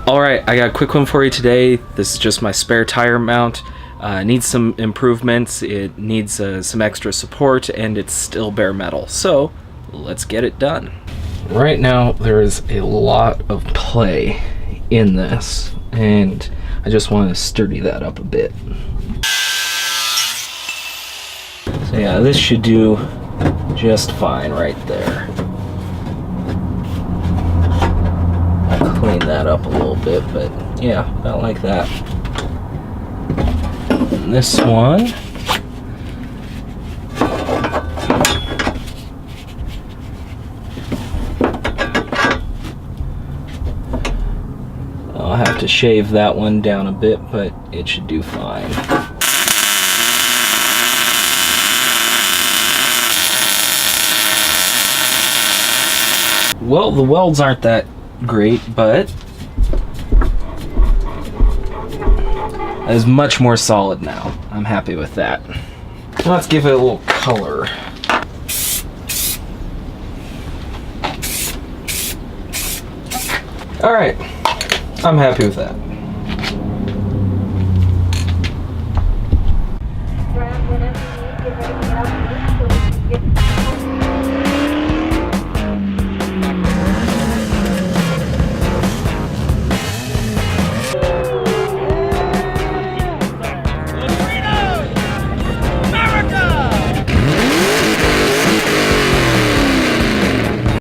Alright, I got a quick one for you today. This is just my spare tire mount. Needs some improvements, it needs some extra support, and it's still bare metal. So, let's get it done. Right now, there is a lot of play in this, and I just want to sturdy that up a bit. So yeah, this should do just fine right there. Clean that up a little bit, but yeah, about like that. And this one, I'll have to shave that one down a bit, but it should do fine. Well, the welds aren't that great, but it's much more solid now. I'm happy with that. Let's give it a little color. Alright, I'm happy with that. Grab whatever you need, get ready to go.